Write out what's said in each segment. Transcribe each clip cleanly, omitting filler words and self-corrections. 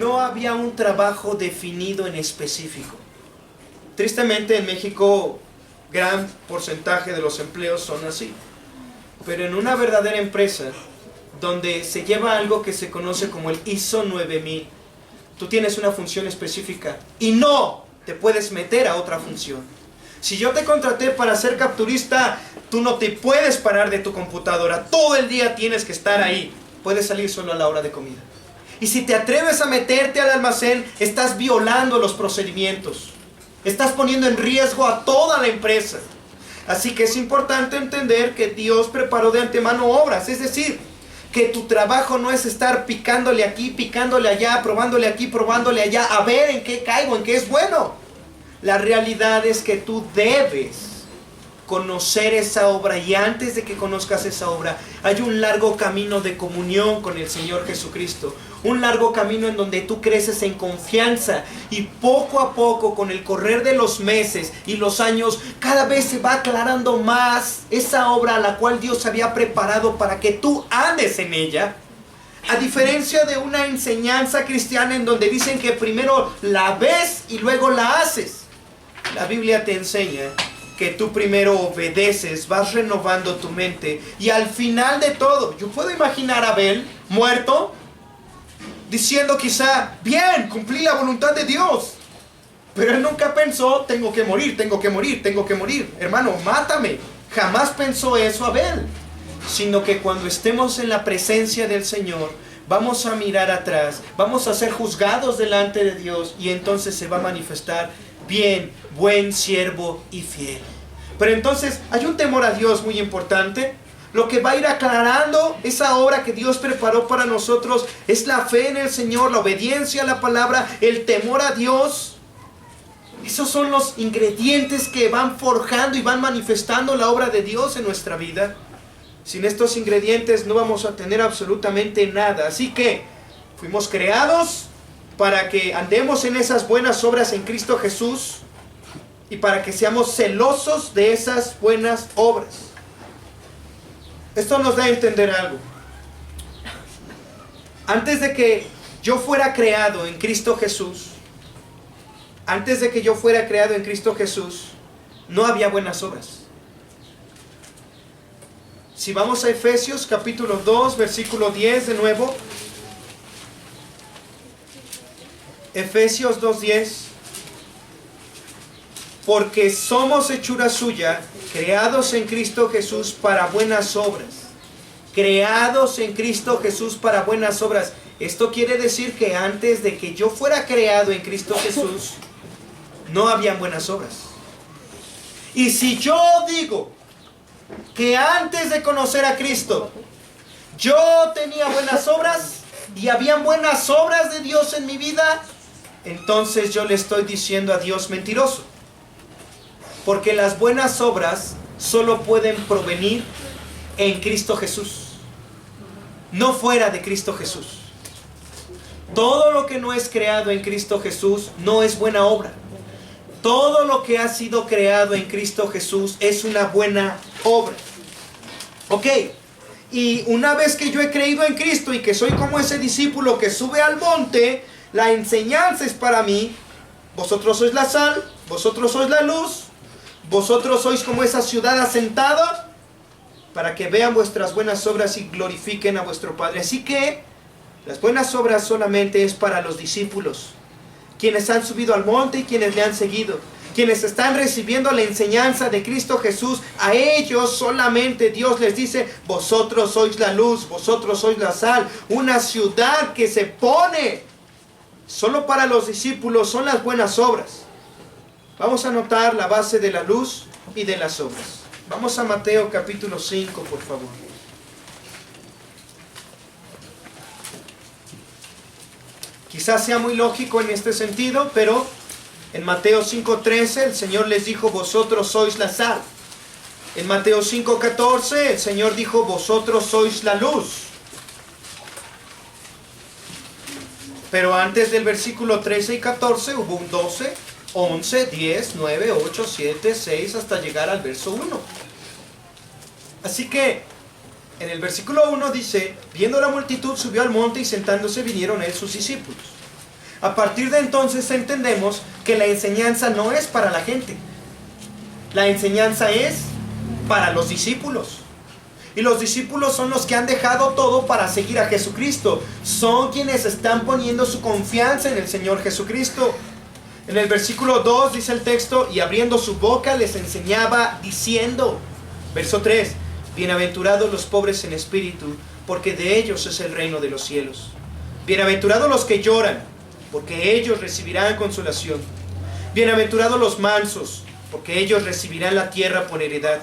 no había un trabajo definido en específico. Tristemente en México gran porcentaje de los empleos son así. Pero en una verdadera empresa donde se lleva algo que se conoce como el ISO 9000, tú tienes una función específica y no te puedes meter a otra función. Si yo te contraté para ser capturista, tú no te puedes parar de tu computadora. Todo el día tienes que estar ahí. Puedes salir solo a la hora de comida. Y si te atreves a meterte al almacén, estás violando los procedimientos. Estás poniendo en riesgo a toda la empresa. Así que es importante entender que Dios preparó de antemano obras. Es decir, que tu trabajo no es estar picándole aquí, picándole allá, probándole aquí, probándole allá, a ver en qué caigo, en qué es bueno. La realidad es que tú debes conocer esa obra, y antes de que conozcas esa obra, hay un largo camino de comunión con el Señor Jesucristo. Un largo camino en donde tú creces en confianza, y poco a poco, con el correr de los meses y los años, cada vez se va aclarando más esa obra a la cual Dios había preparado para que tú andes en ella. A diferencia de una enseñanza cristiana en donde dicen que primero la ves y luego la haces. La Biblia te enseña que tú primero obedeces, vas renovando tu mente, y al final de todo, yo puedo imaginar a Abel muerto, diciendo quizá, bien, cumplí la voluntad de Dios. Pero él nunca pensó, tengo que morir, tengo que morir, tengo que morir. Hermano, mátame. Jamás pensó eso Abel. Sino que cuando estemos en la presencia del Señor, vamos a mirar atrás, vamos a ser juzgados delante de Dios, y entonces se va a manifestar, bien, buen siervo y fiel. Pero entonces hay un temor a Dios muy importante. Lo que va a ir aclarando esa obra que Dios preparó para nosotros es la fe en el Señor, la obediencia a la palabra, el temor a Dios. Esos son los ingredientes que van forjando y van manifestando la obra de Dios en nuestra vida. Sin estos ingredientes no vamos a tener absolutamente nada. Así que fuimos creados para que andemos en esas buenas obras en Cristo Jesús, y para que seamos celosos de esas buenas obras. Esto nos da a entender algo. Antes de que yo fuera creado en Cristo Jesús, no había buenas obras. Si vamos a Efesios capítulo 2, versículo 10 de nuevo. Efesios 2:10. Porque somos hechura suya, creados en Cristo Jesús para buenas obras. Creados en Cristo Jesús para buenas obras. Esto quiere decir que antes de que yo fuera creado en Cristo Jesús, no habían buenas obras. Y si yo digo que antes de conocer a Cristo, yo tenía buenas obras y habían buenas obras de Dios en mi vida, entonces yo le estoy diciendo a Dios mentiroso. Porque las buenas obras solo pueden provenir en Cristo Jesús, no fuera de Cristo Jesús. Todo lo que no es creado en Cristo Jesús no es buena obra. Todo lo que ha sido creado en Cristo Jesús es una buena obra. Ok, y una vez que yo he creído en Cristo y que soy como ese discípulo que sube al monte, la enseñanza es para mí. Vosotros sois la sal, vosotros sois la luz, vosotros sois como esa ciudad asentada, para que vean vuestras buenas obras y glorifiquen a vuestro Padre. Así que las buenas obras solamente es para los discípulos, quienes han subido al monte y quienes le han seguido, quienes están recibiendo la enseñanza de Cristo Jesús. A ellos solamente Dios les dice, vosotros sois la luz, vosotros sois la sal. Una ciudad que se pone solo para los discípulos son las buenas obras. Vamos a notar la base de la luz y de las obras. Vamos a Mateo capítulo 5, por favor. Quizás sea muy lógico en este sentido, pero en Mateo 5:13 el Señor les dijo, vosotros sois la sal. En Mateo 5:14 el Señor dijo, vosotros sois la luz. Pero antes del versículo 13 y 14 hubo un 12, 11, 10, 9, 8, 7, 6, hasta llegar al verso 1. Así que en el versículo 1 dice, viendo la multitud subió al monte y sentándose vinieron a él sus discípulos. A partir de entonces entendemos que la enseñanza no es para la gente. La enseñanza es para los discípulos. Y los discípulos son los que han dejado todo para seguir a Jesucristo. Son quienes están poniendo su confianza en el Señor Jesucristo. En el versículo 2 dice el texto: y abriendo su boca les enseñaba diciendo. Verso 3: bienaventurados los pobres en espíritu, porque de ellos es el reino de los cielos. Bienaventurados los que lloran, porque ellos recibirán consolación. Bienaventurados los mansos, porque ellos recibirán la tierra por heredad.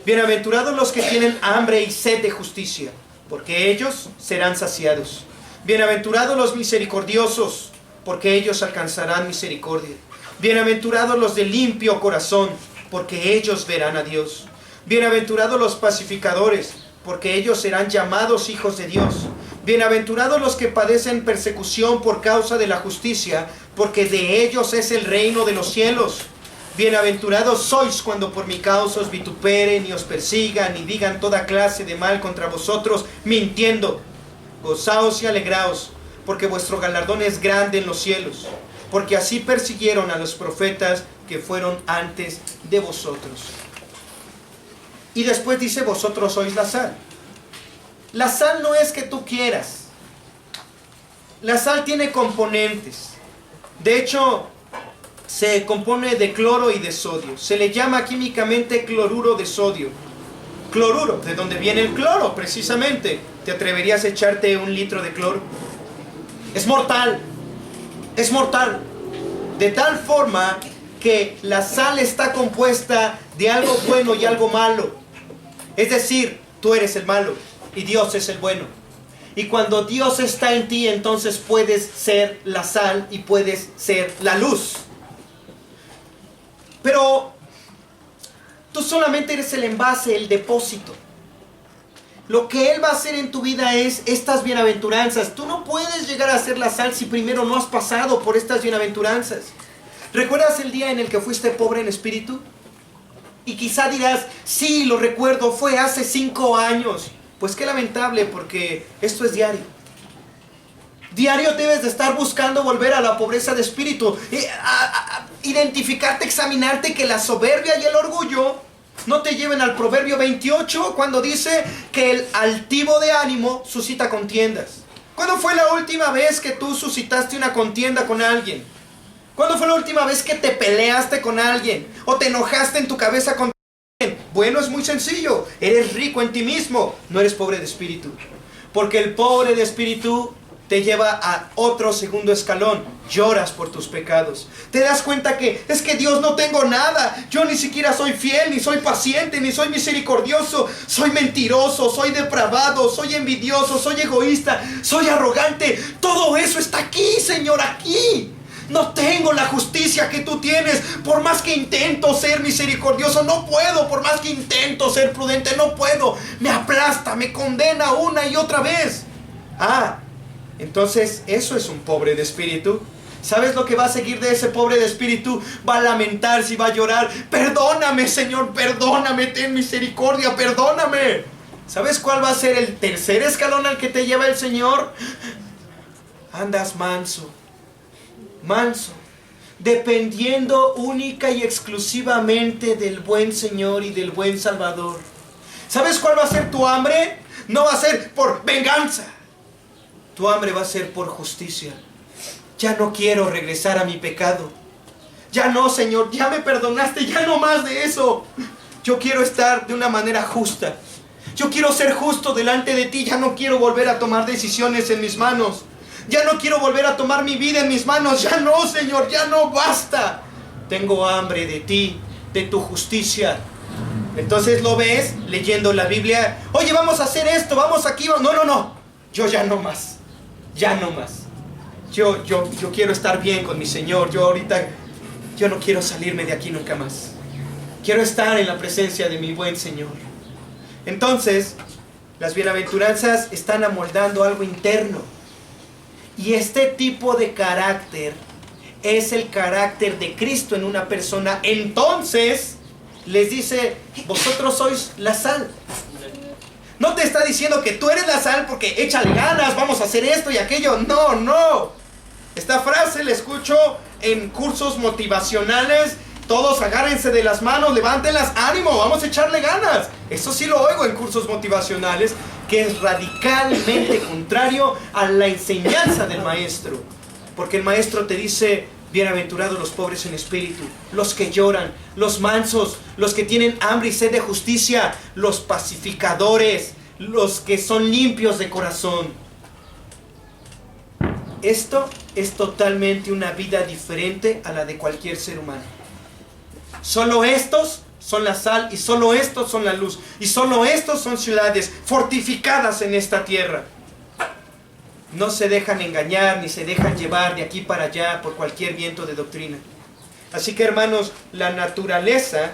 Bienaventurados los que tienen hambre y sed de justicia, porque ellos serán saciados. Bienaventurados los misericordiosos, porque ellos alcanzarán misericordia. Bienaventurados los de limpio corazón, porque ellos verán a Dios. Bienaventurados los pacificadores, porque ellos serán llamados hijos de Dios. Bienaventurados los que padecen persecución por causa de la justicia, porque de ellos es el reino de los cielos. Bienaventurados sois cuando por mi causa os vituperen y os persigan y digan toda clase de mal contra vosotros, mintiendo. Gozaos y alegraos, porque vuestro galardón es grande en los cielos, porque así persiguieron a los profetas que fueron antes de vosotros. Y después dice: vosotros sois la sal. La sal no es que tú quieras. La sal tiene componentes. De hecho, se compone de cloro y de sodio. Se le llama químicamente cloruro de sodio. Cloruro, ¿de dónde viene el cloro? Precisamente. ¿Te atreverías a echarte 1 litro de cloro? Es mortal. Es mortal. De tal forma que la sal está compuesta de algo bueno y algo malo. Es decir, tú eres el malo y Dios es el bueno. Y cuando Dios está en ti, entonces puedes ser la sal y puedes ser la luz. Pero tú solamente eres el envase, el depósito. Lo que Él va a hacer en tu vida es estas bienaventuranzas. Tú no puedes llegar a ser la sal si primero no has pasado por estas bienaventuranzas. ¿Recuerdas el día en el que fuiste pobre en espíritu? Y quizá dirás: sí, lo recuerdo, fue hace 5 años. Pues qué lamentable, porque esto es diario. Diario debes de estar buscando volver a la pobreza de espíritu, identificarte, examinarte, que la soberbia y el orgullo no te lleven al Proverbio 28, cuando dice que el altivo de ánimo suscita contiendas. ¿Cuándo fue la última vez que tú suscitaste una contienda con alguien? ¿Cuándo fue la última vez que te peleaste con alguien? ¿O te enojaste en tu cabeza con alguien? Bueno, es muy sencillo. Eres rico en ti mismo, no eres pobre de espíritu. Porque el pobre de espíritu te lleva a otro segundo escalón. Lloras por tus pecados. Te das cuenta que es que Dios, no tengo nada. Yo ni siquiera soy fiel, ni soy paciente, ni soy misericordioso. Soy mentiroso, soy depravado, soy envidioso, soy egoísta, soy arrogante. Todo eso está aquí, Señor, aquí. No tengo la justicia que tú tienes. Por más que intento ser misericordioso, no puedo. Por más que intento ser prudente, no puedo. Me aplasta, me condena una y otra vez. Entonces eso es un pobre de espíritu. ¿Sabes lo que va a seguir de ese pobre de espíritu? Va a lamentarse y va a llorar: perdóname, Señor, perdóname, ten misericordia, perdóname. ¿Sabes cuál va a ser el tercer escalón al que te lleva el Señor? Andas manso, dependiendo única y exclusivamente del buen Señor y del buen Salvador. ¿Sabes cuál va a ser tu hambre? No va a ser por venganza. Tu hambre va a ser por justicia. Ya no quiero regresar a mi pecado. Ya no, Señor, ya me perdonaste, ya no más de eso. Yo quiero estar de una manera justa. Yo quiero ser justo delante de ti. Ya no quiero volver a tomar decisiones en mis manos. Ya no quiero volver a tomar mi vida en mis manos. Ya no, Señor, ya no, basta. Tengo hambre de ti, de tu justicia. Entonces lo ves leyendo la Biblia. Oye, vamos a hacer esto, vamos aquí. No. Yo ya no más. Ya no más. Yo quiero estar bien con mi Señor. Yo no quiero salirme de aquí nunca más. Quiero estar en la presencia de mi buen Señor. Entonces, las bienaventuranzas están amoldando algo interno. Y este tipo de carácter es el carácter de Cristo en una persona. Entonces, les dice: vosotros sois la sal. No te está diciendo que tú eres la sal porque échale ganas, vamos a hacer esto y aquello. No. Está Esta frase la escucho en cursos motivacionales. Todos agárrense de las manos, levántenlas, ánimo, vamos a echarle ganas. Eso sí lo oigo en cursos motivacionales, que es radicalmente contrario a la enseñanza del maestro. Porque el maestro te dice: bienaventurados los pobres en espíritu, los que lloran, los mansos, los que tienen hambre y sed de justicia, los pacificadores, los que son limpios de corazón. Esto es totalmente una vida diferente a la de cualquier ser humano. Solo estos son la sal y solo estos son la luz y solo estos son ciudades fortificadas en esta tierra. No se dejan engañar ni se dejan llevar de aquí para allá por cualquier viento de doctrina. Así que, hermanos, la naturaleza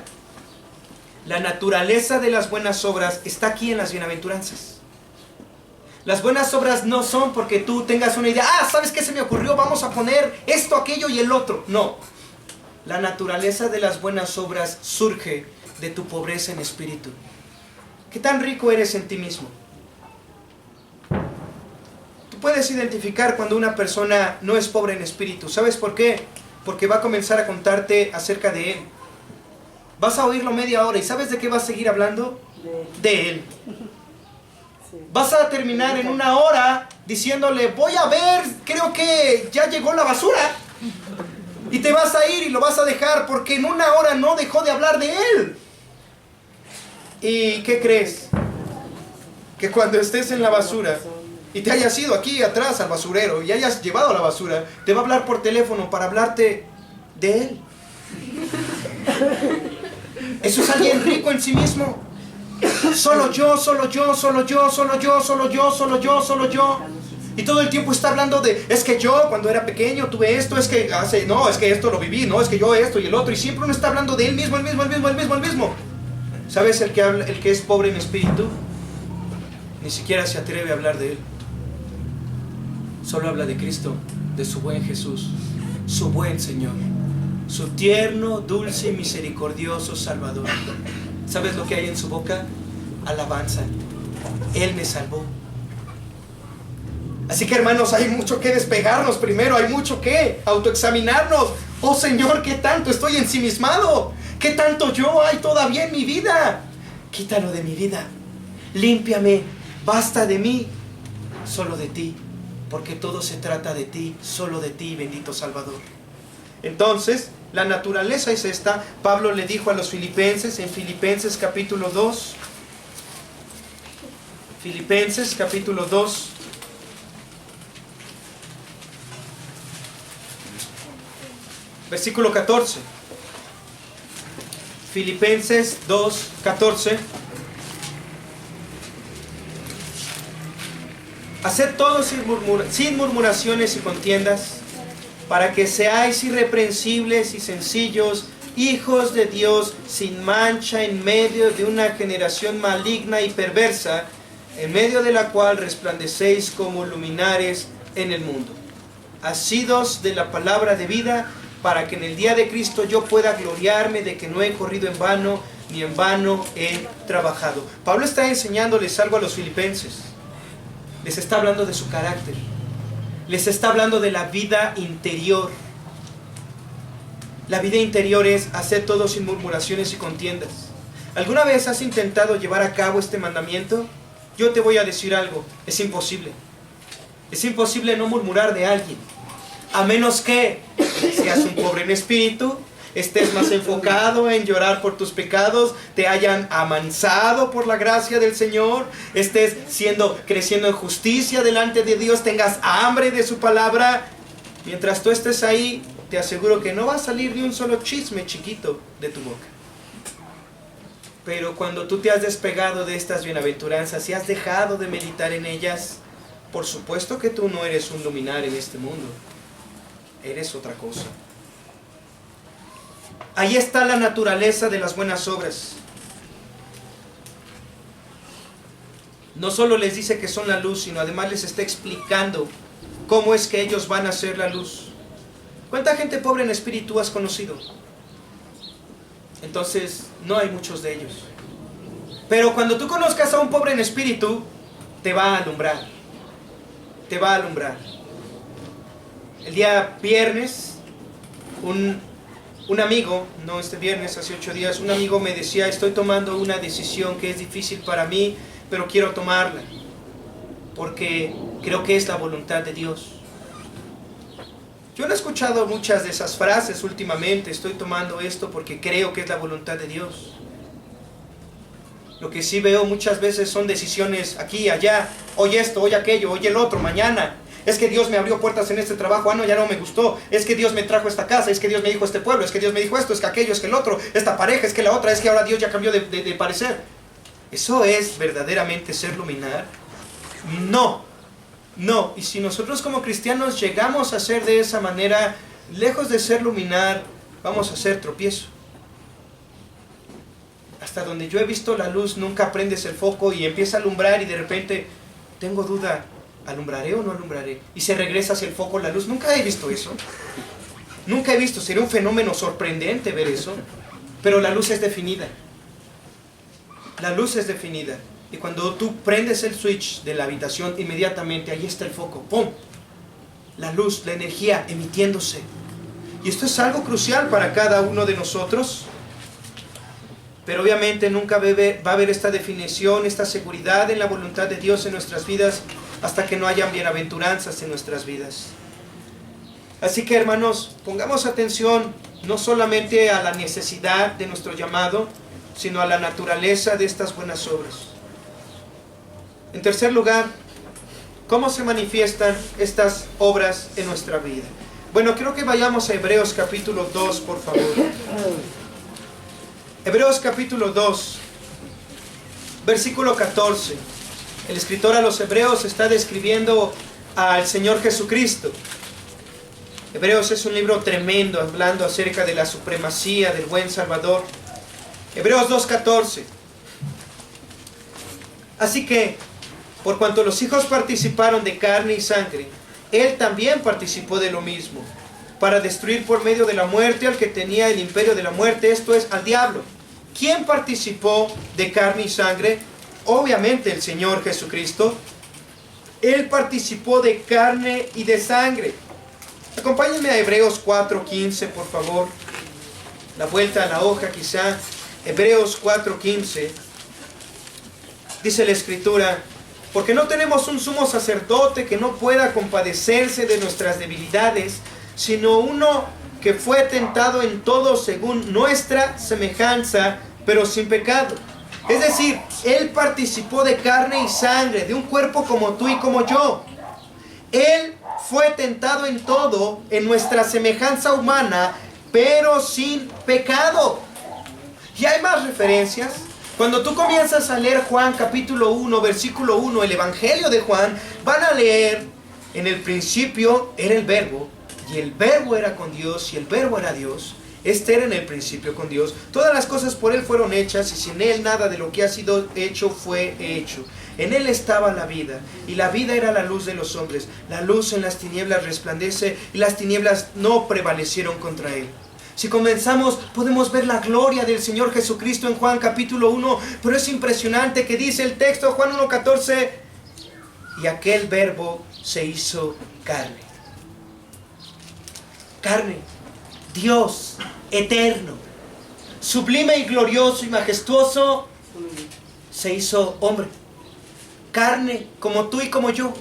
de las buenas obras está aquí en las bienaventuranzas. Las buenas obras no son porque tú tengas una idea: ¿sabes qué se me ocurrió? Vamos a poner esto, aquello y el otro. No. La naturaleza de las buenas obras surge de tu pobreza en espíritu. ¿Qué tan rico eres en ti mismo? Tú puedes identificar cuando una persona no es pobre en espíritu. ¿Sabes por qué? Porque va a comenzar a contarte acerca de él. Vas a oírlo media hora y ¿sabes de qué va a seguir hablando? De él. Vas a terminar en una hora diciéndole: voy a ver, creo que ya llegó la basura. Y te vas a ir y lo vas a dejar porque en una hora no dejó de hablar de él. ¿Y qué crees? Que cuando estés en la basura y te hayas ido aquí atrás al basurero y hayas llevado la basura, te va a hablar por teléfono para hablarte de él. Eso es alguien rico en sí mismo. Solo yo, solo yo, solo yo, solo yo, solo yo, solo yo, solo yo. Y todo el tiempo está hablando de: es que yo cuando era pequeño tuve esto, es que es que esto lo viví, no, es que yo esto y el otro. Y siempre uno está hablando de él mismo, el mismo. ¿Sabes? El que es pobre en espíritu ni siquiera se atreve a hablar de él. Solo habla de Cristo, de su buen Jesús, su buen Señor, su tierno, dulce y misericordioso Salvador. ¿Sabes lo que hay en su boca? Alabanza. Él me salvó. Así que, hermanos, hay mucho que despegarnos primero, hay mucho que autoexaminarnos. Oh Señor, ¿qué tanto estoy ensimismado? ¿Qué tanto yo hay todavía en mi vida? Quítalo de mi vida, límpiame, basta de mí, solo de ti, porque todo se trata de ti, solo de ti, bendito Salvador. Entonces, la naturaleza es esta. Pablo le dijo a los filipenses en Filipenses capítulo 2, Filipenses capítulo 2, versículo 14. Filipenses 2, 14. Haced todo sin murmuraciones y contiendas, para que seáis irreprensibles y sencillos, hijos de Dios, sin mancha, en medio de una generación maligna y perversa, en medio de la cual resplandecéis como luminares en el mundo. Asidos de la palabra de vida, para que en el día de Cristo yo pueda gloriarme de que no he corrido en vano, ni en vano he trabajado. Pablo está enseñándoles algo a los filipenses. Les está hablando de su carácter. Les está hablando de la vida interior. La vida interior es hacer todo sin murmuraciones y contiendas. ¿Alguna vez has intentado llevar a cabo este mandamiento? Yo te voy a decir algo, es imposible. Es imposible no murmurar de alguien, a menos que seas un pobre en espíritu, estés más enfocado en llorar por tus pecados, te hayan amansado por la gracia del Señor, estés creciendo en justicia delante de Dios, tengas hambre de su palabra. Mientras tú estés ahí, te aseguro que no va a salir ni un solo chisme chiquito de tu boca. Pero cuando tú te has despegado de estas bienaventuranzas y has dejado de meditar en ellas, por supuesto que tú no eres un luminario en este mundo. Eres otra cosa. Ahí está la naturaleza de las buenas obras. No solo les dice que son la luz, sino además les está explicando cómo es que ellos van a ser la luz. ¿Cuánta gente pobre en espíritu has conocido? Entonces, no hay muchos de ellos. Pero cuando tú conozcas a un pobre en espíritu, te va a alumbrar. Te va a alumbrar. El día viernes, un amigo, no este viernes, hace 8 días, un amigo me decía, estoy tomando una decisión que es difícil para mí, pero quiero tomarla, porque creo que es la voluntad de Dios. Yo no he escuchado muchas de esas frases últimamente, estoy tomando esto porque creo que es la voluntad de Dios. Lo que sí veo muchas veces son decisiones aquí, allá, hoy esto, hoy aquello, hoy el otro, mañana. Es que Dios me abrió puertas en este trabajo, no, ya no me gustó. Es que Dios me trajo a esta casa, es que Dios me dijo este pueblo, es que Dios me dijo esto, es que aquello, es que el otro, esta pareja, es que la otra, es que ahora Dios ya cambió de parecer. ¿Eso es verdaderamente ser luminar? No, no. Y si nosotros como cristianos llegamos a ser de esa manera, lejos de ser luminar, vamos a ser tropiezo. Hasta donde yo he visto la luz, nunca prendes el foco y empieza a alumbrar y de repente tengo duda, ¿alumbraré o no alumbraré? Y se regresa hacia el foco la luz. Nunca he visto eso. Nunca he visto. Sería un fenómeno sorprendente ver eso. Pero la luz es definida. La luz es definida. Y cuando tú prendes el switch de la habitación, inmediatamente ahí está el foco. ¡Pum! La luz, la energía emitiéndose. Y esto es algo crucial para cada uno de nosotros. Pero obviamente nunca va a haber esta definición, esta seguridad en la voluntad de Dios en nuestras vidas hasta que no hayan bienaventuranzas en nuestras vidas. Así que, hermanos, pongamos atención no solamente a la necesidad de nuestro llamado, sino a la naturaleza de estas buenas obras. En tercer lugar, ¿cómo se manifiestan estas obras en nuestra vida? Bueno, quiero que vayamos a Hebreos capítulo 2, por favor. Hebreos capítulo 2, versículo 14. El escritor a los Hebreos está describiendo al Señor Jesucristo. Hebreos es un libro tremendo, hablando acerca de la supremacía del buen Salvador. Hebreos 2:14. Así que, por cuanto los hijos participaron de carne y sangre, Él también participó de lo mismo, para destruir por medio de la muerte al que tenía el imperio de la muerte, esto es, al diablo. ¿Quién participó de carne y sangre? Obviamente el Señor Jesucristo. Él participó de carne y de sangre. Acompáñenme a Hebreos 4:15, por favor. La vuelta a la hoja quizá. Hebreos 4:15. Dice la Escritura: porque no tenemos un sumo sacerdote que no pueda compadecerse de nuestras debilidades, sino uno que fue tentado en todo según nuestra semejanza, pero sin pecado. Es decir, Él participó de carne y sangre, de un cuerpo como tú y como yo. Él fue tentado en todo, en nuestra semejanza humana, pero sin pecado. Y hay más referencias. Cuando tú comienzas a leer Juan capítulo 1, versículo 1, el Evangelio de Juan, van a leer: en el principio era el Verbo, y el Verbo era con Dios, y el Verbo era Dios. Este era en el principio con Dios. Todas las cosas por Él fueron hechas, y sin Él nada de lo que ha sido hecho fue hecho. En Él estaba la vida, y la vida era la luz de los hombres. La luz en las tinieblas resplandece, y las tinieblas no prevalecieron contra Él. Si comenzamos, podemos ver la gloria del Señor Jesucristo en Juan capítulo 1, pero es impresionante que dice el texto, Juan 1:14, y aquel Verbo se hizo carne. Carne, Dios eterno, sublime y glorioso y majestuoso, se hizo hombre. Carne, como tú y como yo.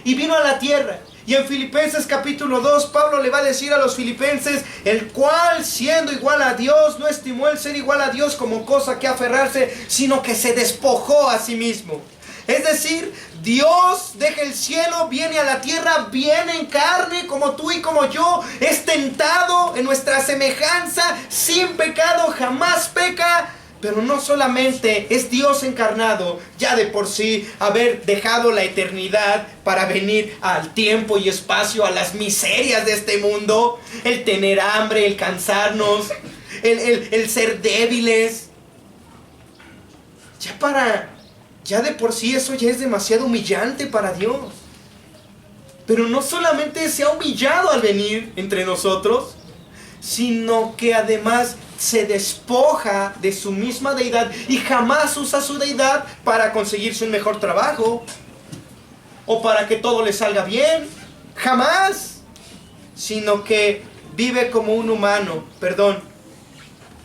Y vino a la tierra. Y en Filipenses capítulo 2, Pablo le va a decir a los filipenses: el cual, siendo igual a Dios, no estimó el ser igual a Dios como cosa que aferrarse, sino que se despojó a sí mismo. Es decir, Dios deja el cielo, viene a la tierra, viene en carne como tú y como yo, es tentado en nuestra semejanza, sin pecado, jamás peca. Pero no solamente es Dios encarnado, ya de por sí haber dejado la eternidad para venir al tiempo y espacio, a las miserias de este mundo, el tener hambre, el cansarnos, el ser débiles. Ya de por sí eso ya es demasiado humillante para Dios. Pero no solamente se ha humillado al venir entre nosotros, sino que además se despoja de su misma deidad y jamás usa su deidad para conseguirse un mejor trabajo o para que todo le salga bien. Jamás. sino que vive como un humano,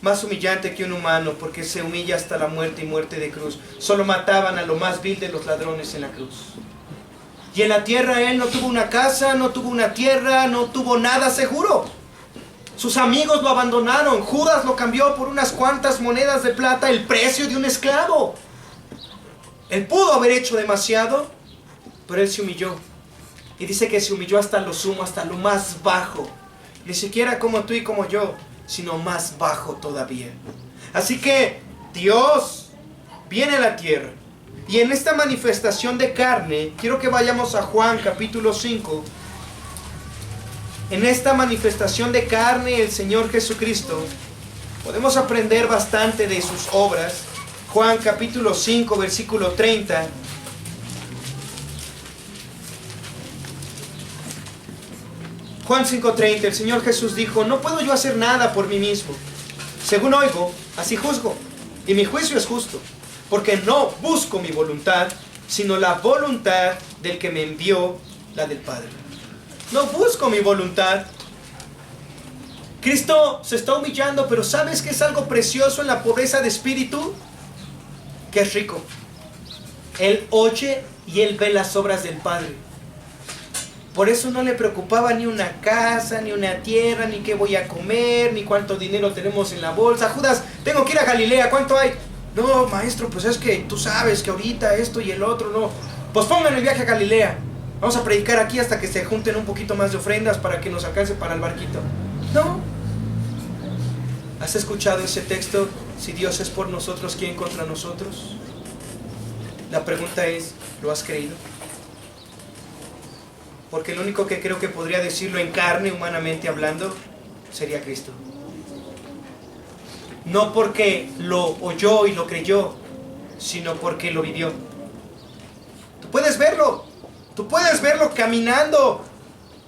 más humillante que un humano, porque se humilla hasta la muerte y muerte de cruz. Solo mataban a lo más vil de los ladrones en la cruz. Y en la tierra Él no tuvo una casa, no tuvo una tierra, no tuvo nada seguro. Sus amigos lo abandonaron. Judas lo cambió por unas cuantas monedas de plata, el precio de un esclavo. Él pudo haber hecho demasiado, pero Él se humilló. Y dice que se humilló hasta lo sumo, hasta lo más bajo. Ni siquiera como tú y como yo, sino más bajo todavía. Así que Dios viene a la tierra. Y en esta manifestación de carne, quiero que vayamos a Juan capítulo 5. En esta manifestación de carne, el Señor Jesucristo, podemos aprender bastante de sus obras. Juan capítulo 5, versículo 30. Juan 5:30, el Señor Jesús dijo: no puedo yo hacer nada por mí mismo. Según oigo, así juzgo, y mi juicio es justo, porque no busco mi voluntad, sino la voluntad del que me envió, la del Padre. No busco mi voluntad. Cristo se está humillando, pero ¿sabes qué es algo precioso en la pobreza de espíritu? Que es rico. Él oye y Él ve las obras del Padre. Por eso no le preocupaba ni una casa, ni una tierra, ni qué voy a comer, ni cuánto dinero tenemos en la bolsa. Judas, tengo que ir a Galilea, ¿cuánto hay? No, maestro, pues es que tú sabes que ahorita esto y el otro, no. Pues pongan el viaje a Galilea. Vamos a predicar aquí hasta que se junten un poquito más de ofrendas para que nos alcance para el barquito. No. ¿Has escuchado ese texto? Si Dios es por nosotros, ¿quién contra nosotros? La pregunta es, ¿lo has creído? Porque el único que creo que podría decirlo en carne, humanamente hablando, sería Cristo. No porque lo oyó y lo creyó, sino porque lo vivió. Tú puedes verlo caminando,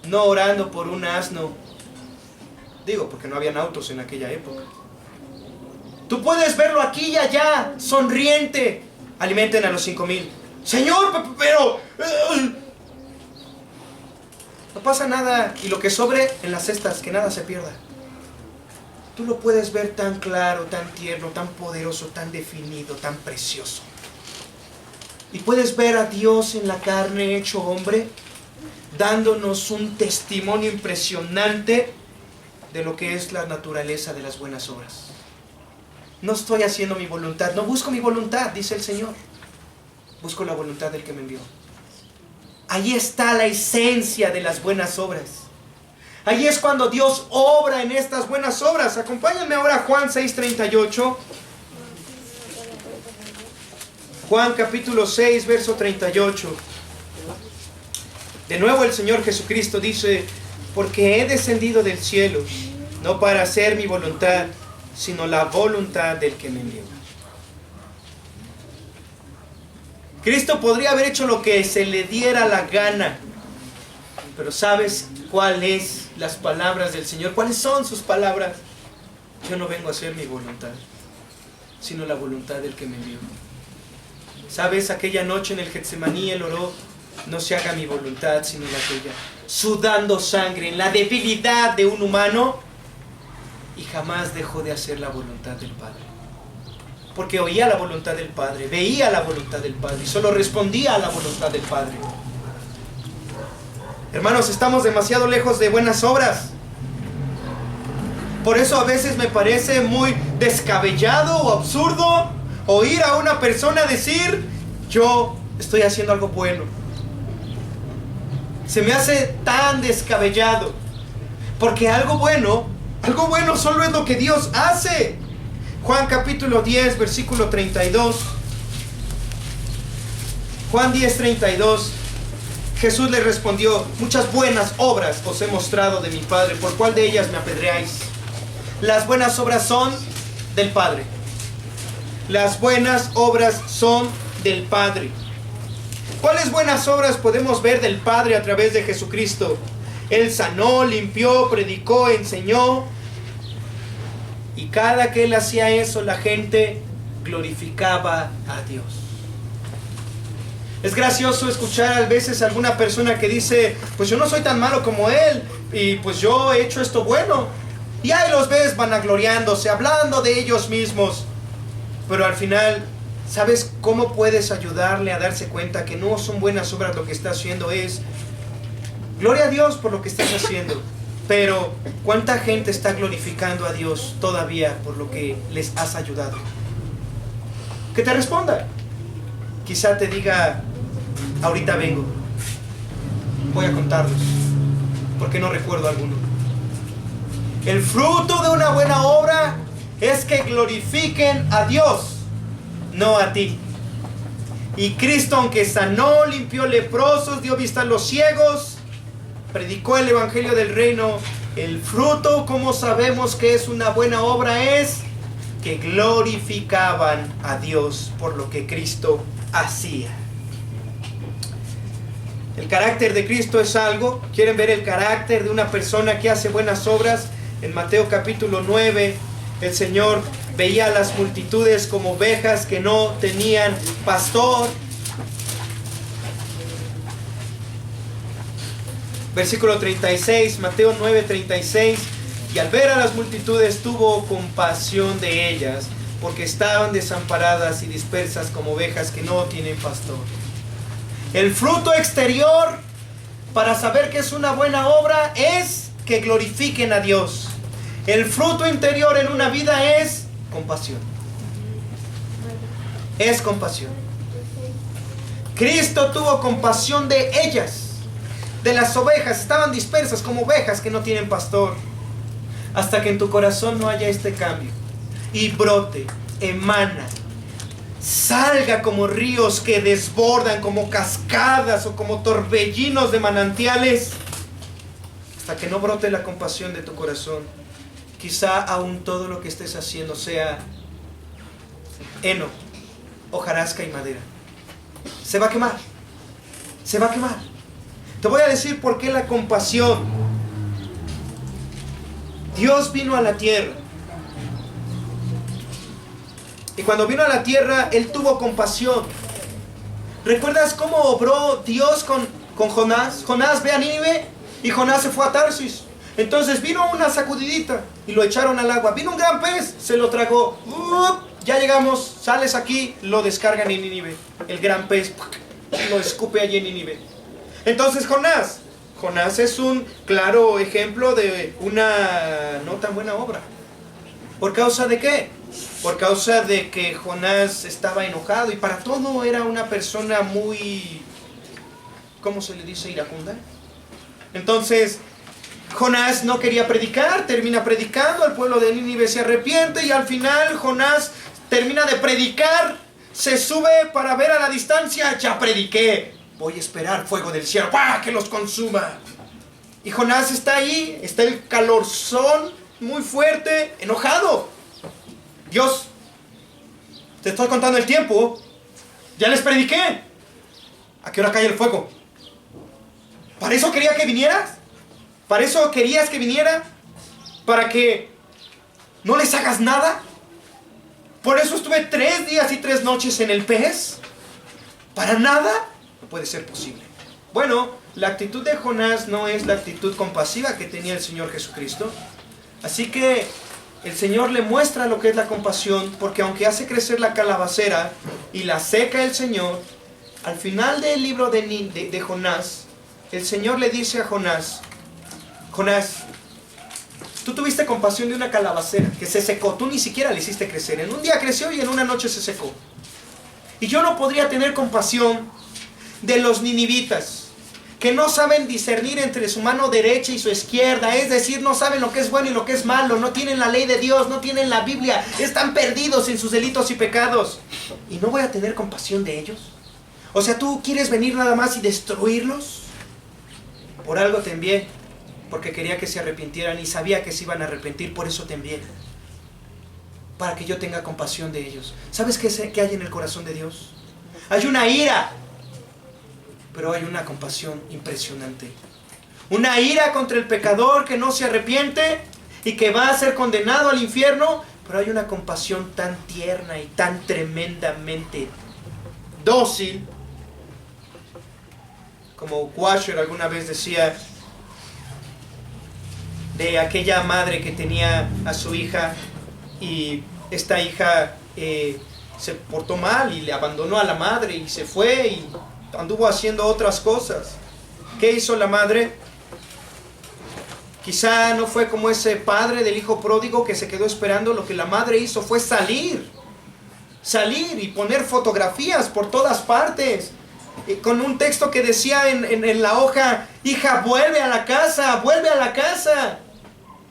no orando por un asno. Digo, porque no habían autos en aquella época. Tú puedes verlo aquí y allá, sonriente. Alimenten a los 5,000. Señor, pero... no pasa nada, y lo que sobre en las cestas, que nada se pierda. Tú lo puedes ver tan claro, tan tierno, tan poderoso, tan definido, tan precioso. Y puedes ver a Dios en la carne hecho hombre, dándonos un testimonio impresionante de lo que es la naturaleza de las buenas obras. No estoy haciendo mi voluntad, no busco mi voluntad, dice el Señor. Busco la voluntad del que me envió. Ahí está la esencia de las buenas obras. Ahí es cuando Dios obra en estas buenas obras. Acompáñenme ahora a Juan 6:38. Juan capítulo 6, verso 38. De nuevo el Señor Jesucristo dice: porque he descendido del cielo, no para hacer mi voluntad, sino la voluntad del que me envió. Cristo podría haber hecho lo que se le diera la gana, pero ¿sabes cuáles las palabras del Señor? ¿Cuáles son sus palabras? Yo no vengo a hacer mi voluntad, sino la voluntad del que me envió. ¿Sabes? Aquella noche en el Getsemaní Él oró: no se haga mi voluntad, sino la tuya. Sudando sangre en la debilidad de un humano, y jamás dejó de hacer la voluntad del Padre. Porque oía la voluntad del Padre, veía la voluntad del Padre y solo respondía a la voluntad del Padre. Hermanos, estamos demasiado lejos de buenas obras. Por eso a veces me parece muy descabellado o absurdo oír a una persona decir: yo estoy haciendo algo bueno. Se me hace tan descabellado, porque algo bueno solo es lo que Dios hace. Juan capítulo 10, versículo 32. Juan 10:32. Jesús le respondió: muchas buenas obras os he mostrado de mi Padre, ¿por cuál de ellas me apedreáis? Las buenas obras son del Padre. Las buenas obras son del Padre. ¿Cuáles buenas obras podemos ver del Padre a través de Jesucristo? Él sanó, limpió, predicó, enseñó. Y cada que Él hacía eso, la gente glorificaba a Dios. Es gracioso escuchar a veces a alguna persona que dice, pues yo no soy tan malo como él, y pues yo he hecho esto bueno. Y ahí los ves vanagloriándose, hablando de ellos mismos. Pero al final, ¿sabes cómo puedes ayudarle a darse cuenta que no son buenas obras lo que está haciendo? Es, gloria a Dios por lo que estás haciendo. Pero, ¿cuánta gente está glorificando a Dios todavía por lo que les has ayudado? Que te responda. Quizá te diga, ahorita vengo. Voy a contarlos, porque no recuerdo alguno. El fruto de una buena obra es que glorifiquen a Dios, no a ti. Y Cristo, aunque sanó, limpió leprosos, dio vista a los ciegos, predicó el evangelio del reino, el fruto, como sabemos que es una buena obra, es que glorificaban a Dios por lo que Cristo hacía. El carácter de Cristo es algo. ¿Quieren ver el carácter de una persona que hace buenas obras? En Mateo capítulo 9, el Señor veía a las multitudes como ovejas que no tenían pastor. Versículo 36, Mateo 9, 36. Y al ver a las multitudes tuvo compasión de ellas, porque estaban desamparadas y dispersas como ovejas que no tienen pastor. El fruto exterior para saber que es una buena obra es que glorifiquen a Dios. El fruto interior en una vida es compasión. Es compasión. Cristo tuvo compasión de ellas, de las ovejas. Estaban dispersas como ovejas que no tienen pastor. Hasta que en tu corazón no haya este cambio y brote, emana, salga como ríos que desbordan, como cascadas o como torbellinos de manantiales. Hasta que no brote la compasión de tu corazón, quizá aún todo lo que estés haciendo sea heno, hojarasca y madera. Se va a quemar. Se va a quemar. Te voy a decir por qué la compasión. Dios vino a la tierra. Y cuando vino a la tierra, Él tuvo compasión. ¿Recuerdas cómo obró Dios con Jonás? Jonás ve a Nínive y Jonás se fue a Tarsis. Entonces vino una sacudidita y lo echaron al agua. Vino un gran pez, se lo tragó. Ya llegamos, sales aquí, lo descargan en Nínive. El gran pez lo escupe allí en Nínive. Entonces Jonás es un claro ejemplo de una no tan buena obra. ¿Por causa de qué? Por causa de que Jonás estaba enojado y para todo era una persona muy, ¿cómo se le dice? Iracunda. Entonces Jonás no quería predicar, termina predicando, el pueblo de Nínive se arrepiente y al final Jonás termina de predicar, se sube para ver a la distancia, ya prediqué, voy a esperar fuego del cielo, ¡pah!, que los consuma. Y Jonás está ahí, está el calorzón muy fuerte, enojado. Dios, te estoy contando el tiempo, ya les prediqué, ¿a qué hora cae el fuego? ¿Para eso quería que vinieras? ¿Para eso querías que viniera? ¿Para que no les hagas nada? ¿Por eso estuve 3 días y 3 noches en el pez? ¿Para nada? No puede ser posible. Bueno, la actitud de Jonás no es la actitud compasiva que tenía el Señor Jesucristo. Así que el Señor le muestra lo que es la compasión, porque aunque hace crecer la calabacera y la seca el Señor, al final del libro de Jonás, el Señor le dice a Jonás, Jonás, tú tuviste compasión de una calabacera que se secó, tú ni siquiera la hiciste crecer, en un día creció y en una noche se secó. Y yo no podría tener compasión de los ninivitas, que no saben discernir entre su mano derecha y su izquierda, es decir, no saben lo que es bueno y lo que es malo, no tienen la ley de Dios, no tienen la Biblia, están perdidos en sus delitos y pecados. ¿Y no voy a tener compasión de ellos? O sea, ¿tú quieres venir nada más y destruirlos? Por algo te envié, porque quería que se arrepintieran y sabía que se iban a arrepentir, por eso te envié, para que yo tenga compasión de ellos. ¿Sabes qué hay en el corazón de Dios? Hay una ira, pero hay una compasión impresionante. Una ira contra el pecador que no se arrepiente y que va a ser condenado al infierno, pero hay una compasión tan tierna y tan tremendamente dócil Como Washer alguna vez decía de aquella madre que tenía a su hija y esta hija se portó mal y le abandonó a la madre y se fue y anduvo haciendo otras cosas. ¿Qué hizo la madre? Quizá no fue como ese padre del hijo pródigo que se quedó esperando. Lo que la madre hizo fue salir y poner fotografías por todas partes, con un texto que decía en la hoja: hija, vuelve a la casa, vuelve a la casa.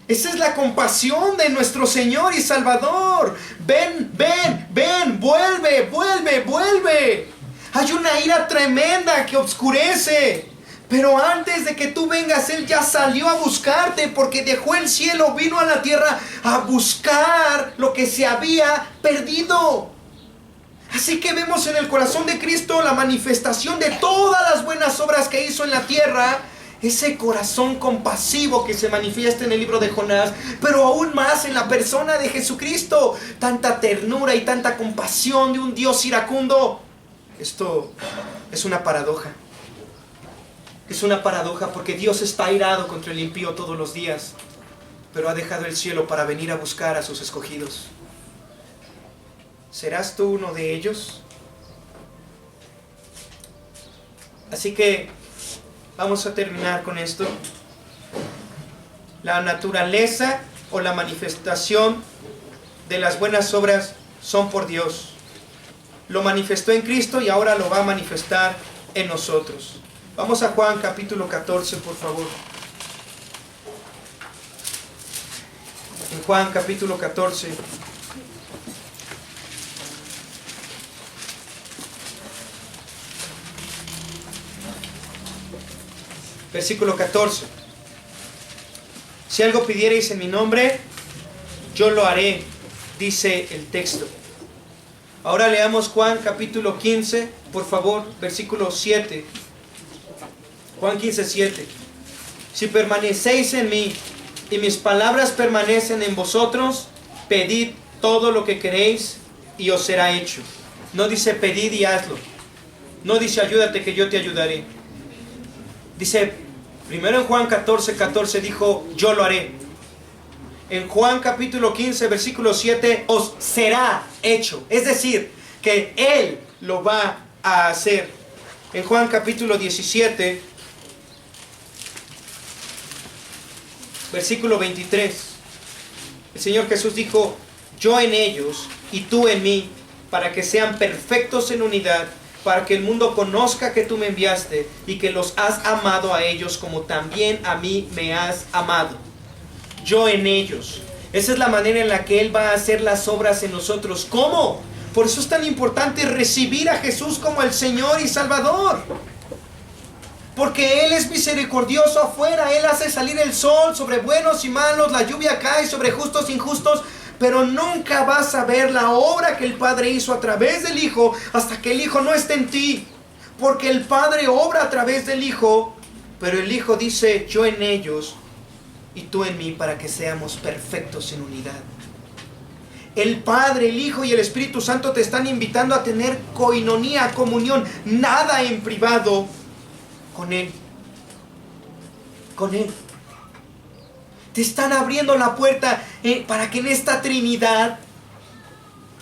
Esa es la compasión de nuestro Señor y Salvador. Ven, ven, ven, vuelve, vuelve, vuelve. Hay una ira tremenda que oscurece, pero antes de que tú vengas, Él ya salió a buscarte, porque dejó el cielo, vino a la tierra a buscar lo que se había perdido. Así que vemos en el corazón de Cristo la manifestación de todas las buenas obras que hizo en la tierra. Ese corazón compasivo que se manifiesta en el libro de Jonás, pero aún más en la persona de Jesucristo. Tanta ternura y tanta compasión de un Dios iracundo. Esto es una paradoja. Es una paradoja, porque Dios está airado contra el impío todos los días, pero ha dejado el cielo para venir a buscar a sus escogidos. ¿Serás tú uno de ellos? Así que vamos a terminar con esto. La naturaleza o la manifestación de las buenas obras son por Dios. Lo manifestó en Cristo y ahora lo va a manifestar en nosotros. Vamos a Juan capítulo 14, por favor. En Juan capítulo 14. Versículo 14. Si algo pidiereis en mi nombre, yo lo haré, dice el texto. Ahora leamos Juan capítulo 15, por favor, versículo 7. Juan 15, 7. Si permanecéis en mí y mis palabras permanecen en vosotros, pedid todo lo que queréis y os será hecho. No dice pedid y hazlo. No dice ayúdate que yo te ayudaré. Dice, primero en Juan 14, 14 dijo, yo lo haré. En Juan capítulo 15, versículo 7, os será hecho. Es decir, que Él lo va a hacer. En Juan capítulo 17, versículo 23, el Señor Jesús dijo, yo en ellos y tú en mí, para que sean perfectos en unidad, para que el mundo conozca que tú me enviaste y que los has amado a ellos como también a mí me has amado. Yo en ellos. Esa es la manera en la que Él va a hacer las obras en nosotros. ¿Cómo? Por eso es tan importante recibir a Jesús como el Señor y Salvador. Porque Él es misericordioso afuera. Él hace salir el sol sobre buenos y malos. La lluvia cae sobre justos e injustos. Pero nunca vas a ver la obra que el Padre hizo a través del Hijo hasta que el Hijo no esté en ti. Porque el Padre obra a través del Hijo, pero el Hijo dice, yo en ellos y tú en mí, para que seamos perfectos en unidad. El Padre, el Hijo y el Espíritu Santo te están invitando a tener coinonía, comunión, nada en privado con Él. Con Él. Te están abriendo la puerta para que en esta Trinidad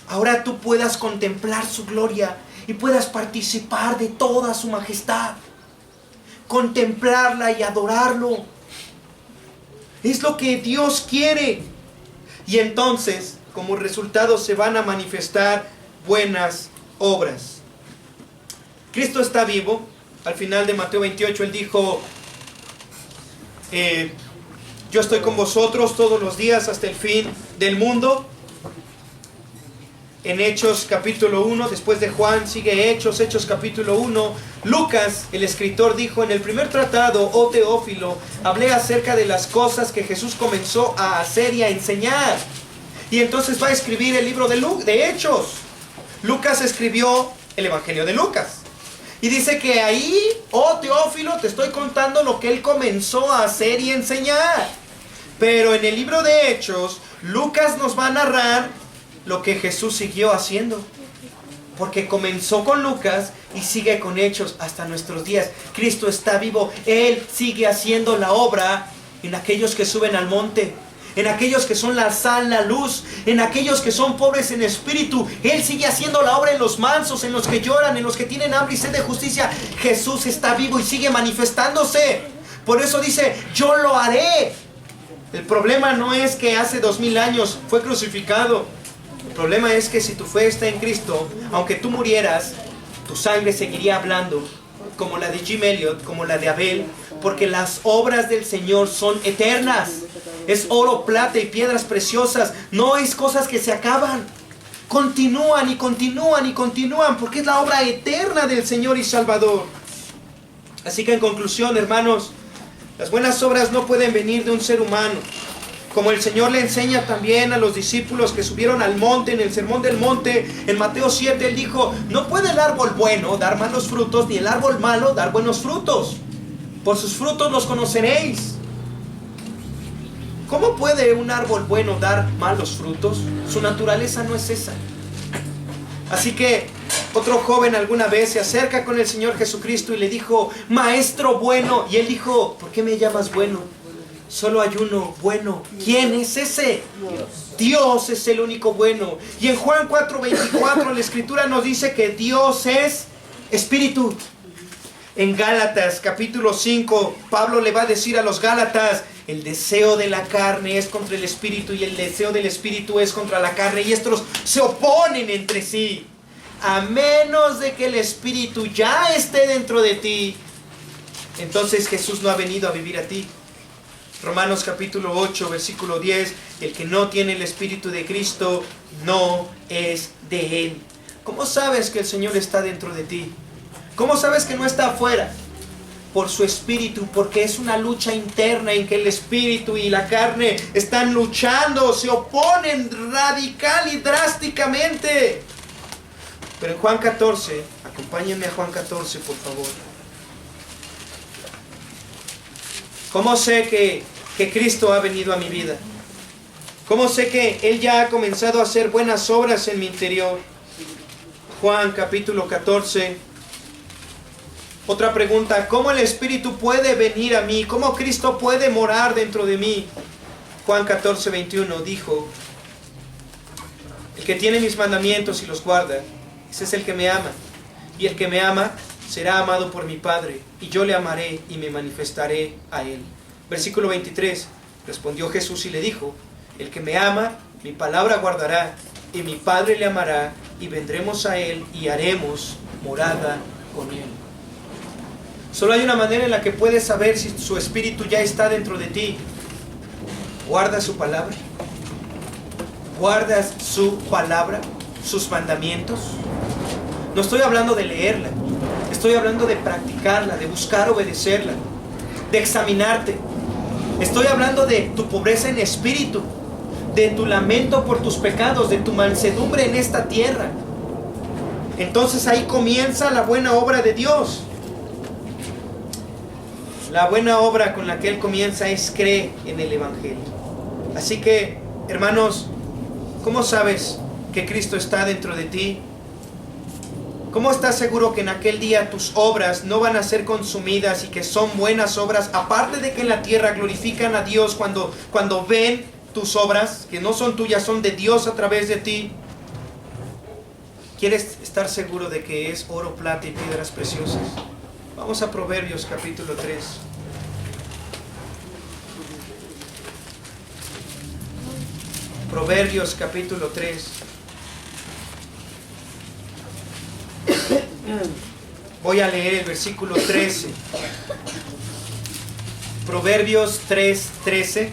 ahora tú puedas contemplar su gloria y puedas participar de toda su majestad. Contemplarla y adorarlo. Es lo que Dios quiere. Y entonces, como resultado, se van a manifestar buenas obras. Cristo está vivo. Al final de Mateo 28, Él dijo, yo estoy con vosotros todos los días hasta el fin del mundo. En Hechos capítulo 1, después de Juan sigue Hechos capítulo 1. Lucas, el escritor, dijo, en el primer tratado, oh Teófilo, hablé acerca de las cosas que Jesús comenzó a hacer y a enseñar. Y entonces va a escribir el libro de Hechos. Lucas escribió el Evangelio de Lucas. Y dice que ahí, oh Teófilo, te estoy contando lo que él comenzó a hacer y enseñar. Pero en el libro de Hechos, Lucas nos va a narrar lo que Jesús siguió haciendo. Porque comenzó con Lucas y sigue con hechos hasta nuestros días. Cristo está vivo. Él sigue haciendo la obra en aquellos que suben al monte, en aquellos que son la sal, la luz, en aquellos que son pobres en espíritu. Él sigue haciendo la obra en los mansos, en los que lloran, en los que tienen hambre y sed de justicia. Jesús está vivo y sigue manifestándose. Por eso dice, yo lo haré. El problema no es que hace 2000 años fue crucificado. El problema es que si tu fe está en Cristo, aunque tú murieras, tu sangre seguiría hablando, como la de Jim Elliot, como la de Abel, porque las obras del Señor son eternas. Es oro, plata y piedras preciosas. No es cosas que se acaban. Continúan y continúan y continúan, porque es la obra eterna del Señor y Salvador. Así que en conclusión, hermanos, las buenas obras no pueden venir de un ser humano. Como el Señor le enseña también a los discípulos que subieron al monte, en el sermón del monte, en Mateo 7, Él dijo, no puede el árbol bueno dar malos frutos, ni el árbol malo dar buenos frutos. Por sus frutos los conoceréis. ¿Cómo puede un árbol bueno dar malos frutos? Su naturaleza no es esa. Así que otro joven alguna vez se acerca con el Señor Jesucristo y le dijo, Maestro bueno. Y Él dijo, ¿por qué me llamas bueno? Solo hay uno bueno. ¿Quién es ese? Dios es el único bueno. Y en Juan 4:24 la Escritura nos dice que Dios es Espíritu. En Gálatas capítulo 5, Pablo le va a decir a los Gálatas, el deseo de la carne es contra el Espíritu y el deseo del Espíritu es contra la carne, y estos se oponen entre sí. A menos de que el Espíritu ya esté dentro de ti, entonces Jesús no ha venido a vivir a ti. Romanos capítulo 8, versículo 10, el que no tiene el Espíritu de Cristo no es de Él. ¿Cómo sabes que el Señor está dentro de ti? ¿Cómo sabes que no está afuera? Por su Espíritu, porque es una lucha interna en que el Espíritu y la carne están luchando, se oponen radical y drásticamente. Pero en Juan 14, acompáñenme a Juan 14, por favor. ¿Cómo sé que Cristo ha venido a mi vida? ¿Cómo sé que Él ya ha comenzado a hacer buenas obras en mi interior? Juan capítulo 14. Otra pregunta, ¿cómo el Espíritu puede venir a mí? ¿Cómo Cristo puede morar dentro de mí? Juan 14, 21 dijo, el que tiene mis mandamientos y los guarda, ese es el que me ama. Y el que me ama será amado por mi Padre, y yo le amaré y me manifestaré a él. Versículo 23, respondió Jesús y le dijo, el que me ama, mi palabra guardará, y mi Padre le amará, y vendremos a él y haremos morada con él. Solo hay una manera en la que puedes saber si su Espíritu ya está dentro de ti. Guarda su palabra. ¿Guardas su palabra? ¿Sus mandamientos? No estoy hablando de leerla. Estoy hablando de practicarla, de buscar obedecerla, de examinarte. Estoy hablando de tu pobreza en espíritu, de tu lamento por tus pecados, de tu mansedumbre en esta tierra. Entonces ahí comienza la buena obra de Dios. La buena obra con la que Él comienza es cree en el Evangelio. Así que, hermanos, ¿cómo sabes que Cristo está dentro de ti? ¿Cómo estás seguro que en aquel día tus obras no van a ser consumidas y que son buenas obras? Aparte de que en la tierra glorifican a Dios cuando ven tus obras, que no son tuyas, son de Dios a través de ti. ¿Quieres estar seguro de que es oro, plata y piedras preciosas? Vamos a Proverbios capítulo 3. Proverbios capítulo 3. Voy a leer el versículo 13. Proverbios 3:13.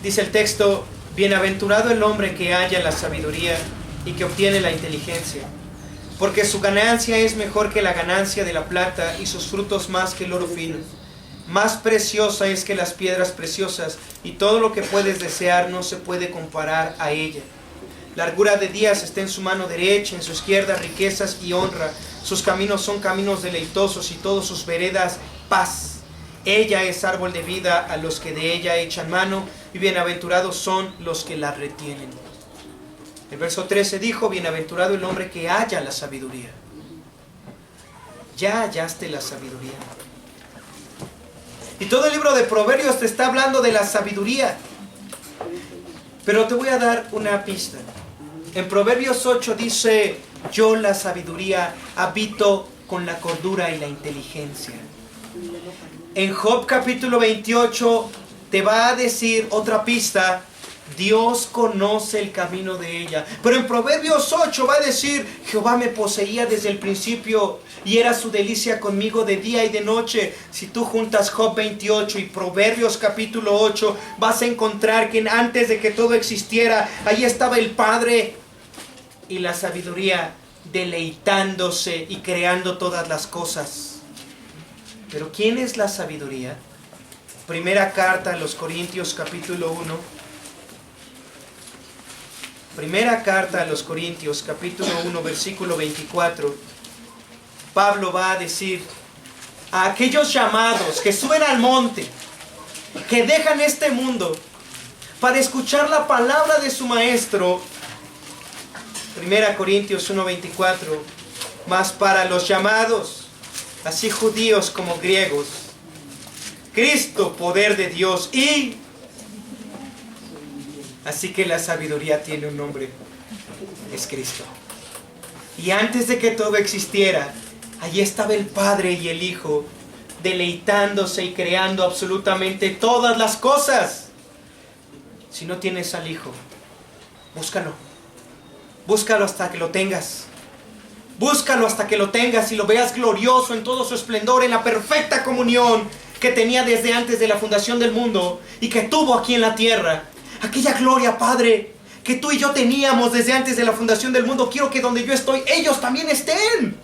Dice el texto, bienaventurado el hombre que halla la sabiduría y que obtiene la inteligencia, porque su ganancia es mejor que la ganancia de la plata y sus frutos más que el oro fino. Más preciosa es que las piedras preciosas, y todo lo que puedes desear no se puede comparar a ella. Largura de días está en su mano derecha, en su izquierda riquezas y honra. Sus caminos son caminos deleitosos y todas sus veredas paz. Ella es árbol de vida a los que de ella echan mano, y bienaventurados son los que la retienen. El verso 13 dijo, bienaventurado el hombre que halla la sabiduría. Ya hallaste la sabiduría. Y todo el libro de Proverbios te está hablando de la sabiduría. Pero te voy a dar una pista. En Proverbios 8 dice, yo la sabiduría habito con la cordura y la inteligencia. En Job capítulo 28 te va a decir otra pista, Dios conoce el camino de ella. Pero en Proverbios 8 va a decir, Jehová me poseía desde el principio y era su delicia conmigo de día y de noche. Si tú juntas Job 28 y Proverbios capítulo 8, vas a encontrar que antes de que todo existiera, ahí estaba el Padre y la sabiduría deleitándose y creando todas las cosas. Pero ¿quién es la sabiduría? Primera carta a los Corintios capítulo 1. Primera carta a los Corintios, capítulo 1, versículo 24. Pablo va a decir a aquellos llamados que suben al monte, que dejan este mundo para escuchar la palabra de su maestro. Primera Corintios 1, 24. Mas para los llamados, así judíos como griegos, Cristo, poder de Dios y... Así que la sabiduría tiene un nombre, es Cristo. Y antes de que todo existiera, allí estaba el Padre y el Hijo, deleitándose y creando absolutamente todas las cosas. Si no tienes al Hijo, búscalo. Búscalo hasta que lo tengas. Búscalo hasta que lo tengas y lo veas glorioso en todo su esplendor, en la perfecta comunión que tenía desde antes de la fundación del mundo y que tuvo aquí en la tierra. Aquella gloria, Padre, que tú y yo teníamos desde antes de la fundación del mundo, quiero que donde yo estoy, ellos también estén.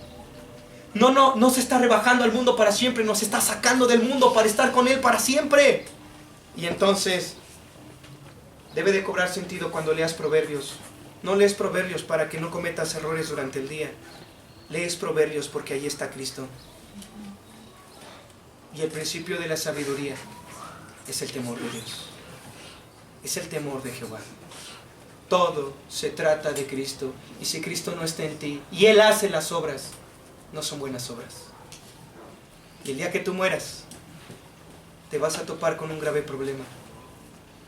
No se está rebajando al mundo para siempre, nos está sacando del mundo para estar con Él para siempre. Y entonces, debe de cobrar sentido cuando leas Proverbios. No lees Proverbios para que no cometas errores durante el día. Lees Proverbios porque ahí está Cristo. Y el principio de la sabiduría es el temor de Dios. Es el temor de Jehová. Todo se trata de Cristo. Y si Cristo no está en ti y Él hace las obras, no son buenas obras. Y el día que tú mueras, te vas a topar con un grave problema.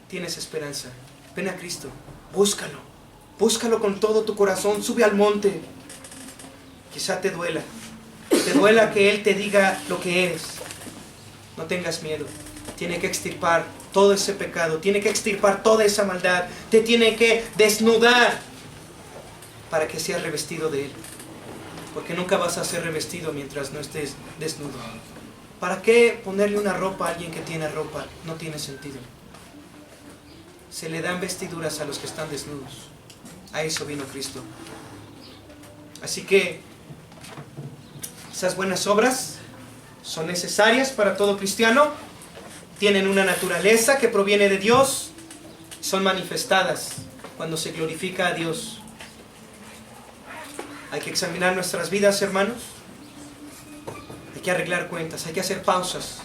Tienes esperanza. Ven a Cristo. Búscalo. Búscalo con todo tu corazón. Sube al monte. Quizá te duela. Te duela que Él te diga lo que eres. No tengas miedo. Tiene que extirpar todo ese pecado, tiene que extirpar toda esa maldad, te tiene que desnudar para que seas revestido de Él. Porque nunca vas a ser revestido mientras no estés desnudo. ¿Para qué ponerle una ropa a alguien que tiene ropa? No tiene sentido. Se le dan vestiduras a los que están desnudos. A eso vino Cristo. Así que esas buenas obras son necesarias para todo cristiano. Tienen una naturaleza que proviene de Dios. Son manifestadas cuando se glorifica a Dios. Hay que examinar nuestras vidas, hermanos. Hay que arreglar cuentas, hay que hacer pausas.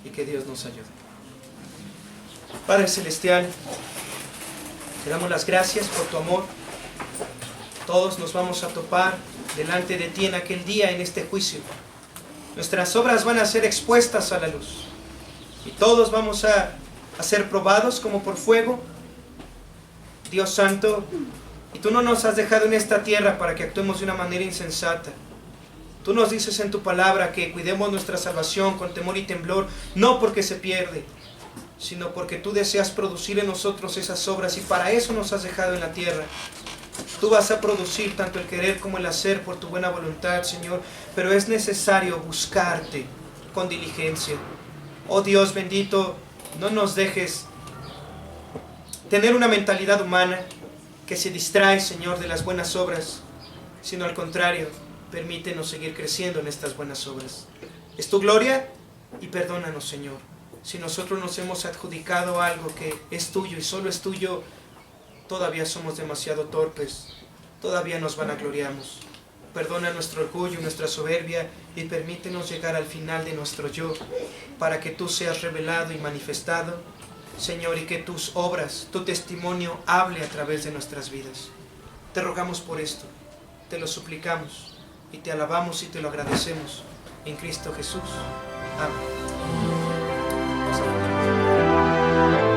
Y que Dios nos ayude. Padre Celestial, te damos las gracias por tu amor. Todos nos vamos a topar delante de ti en aquel día, en este juicio. Nuestras obras van a ser expuestas a la luz. Y todos vamos a ser probados como por fuego. Dios Santo, y tú no nos has dejado en esta tierra para que actuemos de una manera insensata. Tú nos dices en tu palabra que cuidemos nuestra salvación con temor y temblor, no porque se pierde, sino porque tú deseas producir en nosotros esas obras y para eso nos has dejado en la tierra. Tú vas a producir tanto el querer como el hacer por tu buena voluntad, Señor, pero es necesario buscarte con diligencia. Oh Dios bendito, no nos dejes tener una mentalidad humana que se distrae, Señor, de las buenas obras, sino al contrario, permítenos seguir creciendo en estas buenas obras. Es tu gloria y perdónanos, Señor. Si nosotros nos hemos adjudicado algo que es tuyo y solo es tuyo, todavía somos demasiado torpes, todavía nos vanagloriamos. Perdona nuestro orgullo, nuestra soberbia y permítenos llegar al final de nuestro yo para que tú seas revelado y manifestado Señor, y que tus obras, tu testimonio hable a través de nuestras vidas. Te rogamos por esto, te lo suplicamos y te alabamos y te lo agradecemos en Cristo Jesús. Amén.